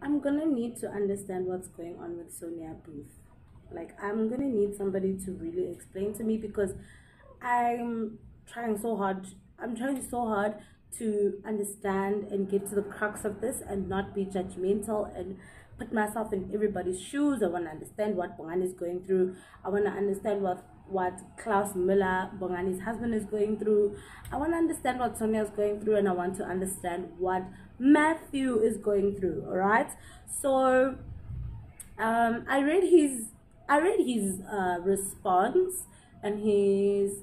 I'm gonna need to understand what's going on with Sonia Booth. Like, I'm gonna need somebody to really explain to me because I'm trying so hard. I'm trying so hard to understand and get to the crux of this and not be judgmental and put myself in everybody's shoes. I want to understand what Bongani is going through. I want to understand what Klaus Miller, Bongani's husband, is going through. I want to understand what Sonia is going through, and I want to understand what Matthew is going through. All right. So I read his response and his,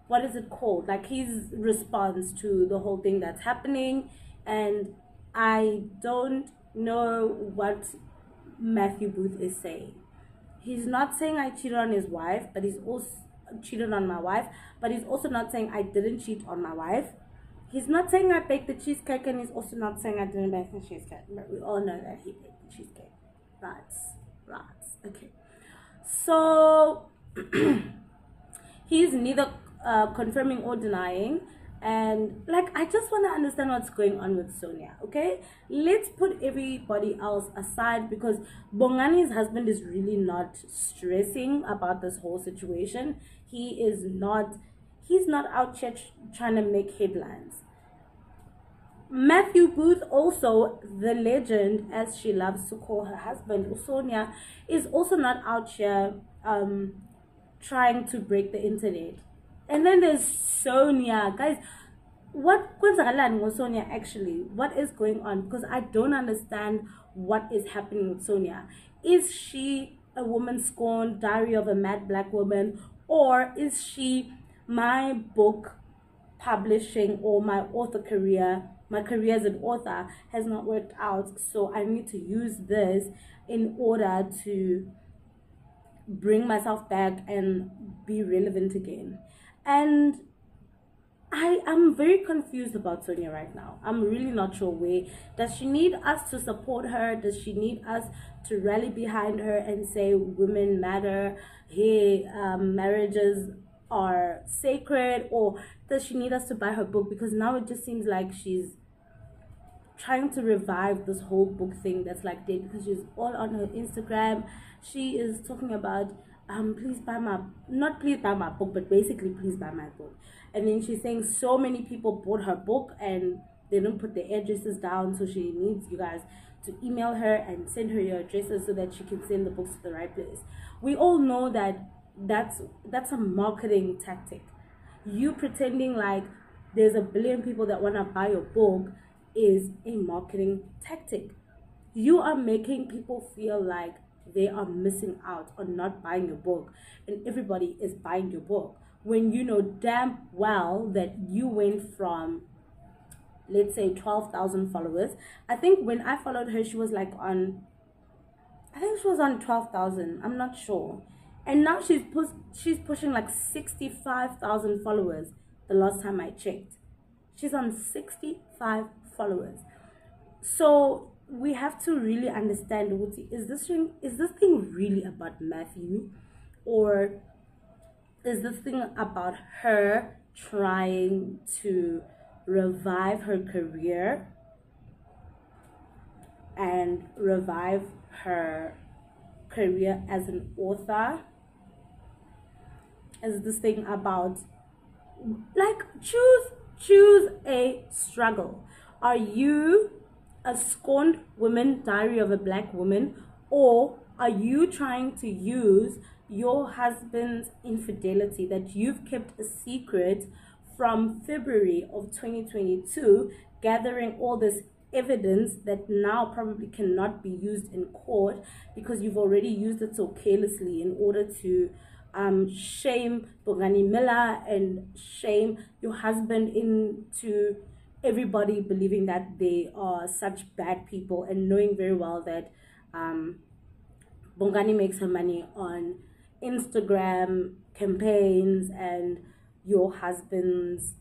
what is it called, like his response to the whole thing that's happening, and I don't know what Matthew Booth is saying. He's not saying I cheated on his wife, but he's also cheated on my wife, but he's also not saying I didn't cheat on my wife. He's not saying I baked the cheesecake, and he's also not saying I didn't bake the cheesecake, but we all know that he baked the cheesecake. Right. Okay. So he's neither confirming or denying, and like, I just want to understand what's going on with Sonia. Okay, let's put everybody else aside because Bongani's husband is really not stressing about this whole situation. He's not out here trying to make headlines. Matthew Booth, also the legend, as she loves to call her husband, Sonia, is also not out here trying to break the internet. And then there's Sonia. Guys, what with Sonia actually? What is going on? Because I don't understand what is happening with Sonia. Is she a woman scorned, diary of a mad black woman, or is she my book publishing, or my author career, my career as an author has not worked out, so I need to use this in order to bring myself back and be relevant again? And I am very confused about Sonia right now. I'm really not sure where. Does she need us to support her? Does she need us to rally behind her and say women matter? Hey, marriages are sacred? Or does she need us to buy her book? Because now it just seems like she's trying to revive this whole book thing that's like dead, because she's all on her Instagram. She is talking about please buy my, not please buy my book, but basically please buy my book. And then she's saying so many people bought her book and they don't put their addresses down, so she needs you guys to email her and send her your addresses so that she can send the books to the right place. We all know that that's a marketing tactic. You pretending like there's a billion people that want to buy your book is a marketing tactic. You are making people feel like they are missing out on not buying your book, and everybody is buying your book, when you know damn well that you went from, let's say, 12,000 followers. I think when I followed her, she was like on, I think she was on 12,000, I'm not sure, and now she's pushing like 65,000 followers. The last time I checked, she's on 65 followers. So we have to really understand, is this thing really about Matthew, or is this thing about her trying to revive her career and revive her career as an author? Is this thing about, like, choose a struggle? Are you a scorned woman, diary of a black woman, or are you trying to use your husband's infidelity that you've kept a secret from February of 2022, gathering all this evidence that now probably cannot be used in court because you've already used it so carelessly, in order to shame Bongani Miller and shame your husband into everybody believing that they are such bad people, and knowing very well that Bongani makes her money on Instagram campaigns and your husband's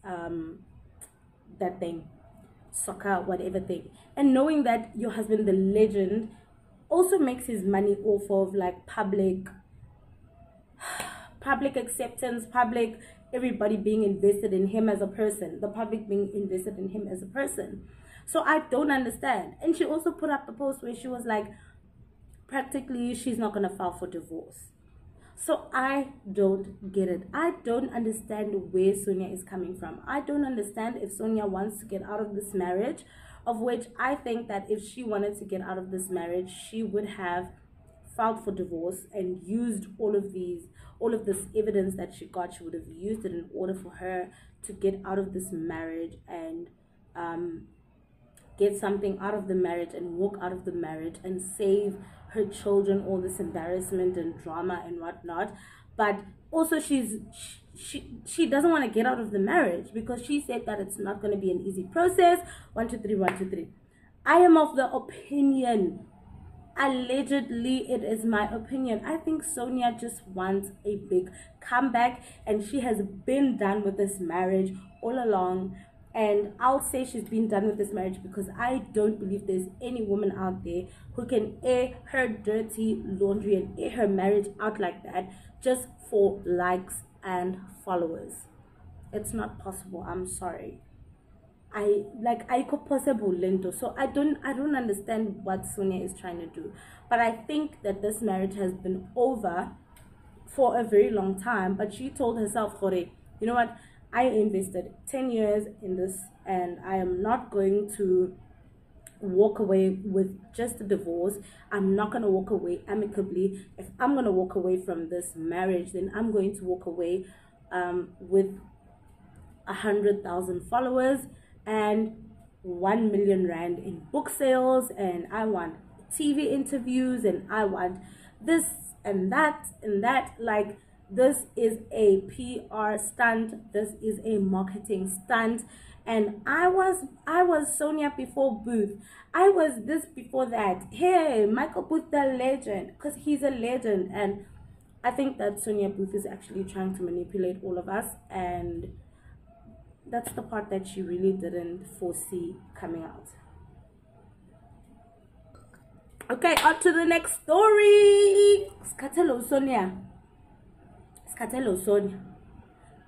that thing, soccer, whatever thing, and knowing that your husband, the legend, also makes his money off of like public acceptance, everybody being invested in him as a person, the public being invested in him as a person. So I don't understand. And she also put up a post where she was like, practically she's not going to file for divorce. So I don't get it. I don't understand where Sonia is coming from. I don't understand if Sonia wants to get out of this marriage, of which I think that if she wanted to get out of this marriage, she would have filed for divorce and used all of this evidence that she got. She would have used it in order for her to get out of this marriage and get something out of the marriage and walk out of the marriage and save her children all this embarrassment and drama and whatnot. But also she doesn't want to get out of the marriage because she said that it's not going to be an easy process. 1 2 3 1 2 3. I am of the opinion, allegedly, it is my opinion, I think Sonia just wants a big comeback, and she has been done with this marriage all along. And I'll say she's been done with this marriage because I don't believe there's any woman out there who can air her dirty laundry and air her marriage out like that just for likes and followers. It's not possible. I'm sorry. I could possible lento. So I don't understand what Sonia is trying to do. But I think that this marriage has been over for a very long time. But she told herself, Hore, you know what? I invested 10 years in this, and I am not going to walk away with just a divorce. I'm not going to walk away amicably. If I'm going to walk away from this marriage, then I'm going to walk away with 100,000 followers and 1 million rand in book sales, and I want TV interviews, and I want this and that and that. Like, this is a PR stunt, this is a marketing stunt. And I was Sonia before Booth. I was this before that. Hey, Michael Booth, the legend, because he's a legend. And I think that Sonia Booth is actually trying to manipulate all of us, and that's the part that she really didn't foresee coming out. Okay, on to the next story. Skatelo Sonia.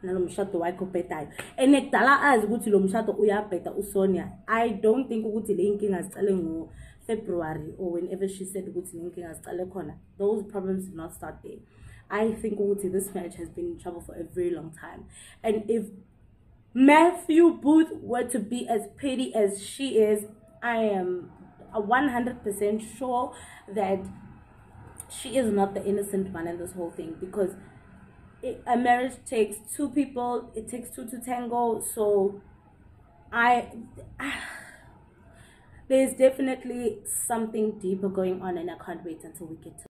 Nalo mshado wakhe ubhedayo. Enekudala azi ukuthi lo mshado uyabheda uSonia. I don't think ukuthi le inkinga zicale ngo February or whenever she said ukuthi le inkinga zicale khona. Those problems did not start there. I think ukuthi this marriage has been in trouble for a very long time. And if Matthew Booth were to be as petty as she is, I am 100% sure that she is not the innocent one in this whole thing, because a marriage takes two people, it takes two to tango. So there's definitely something deeper going on, and I can't wait until we get to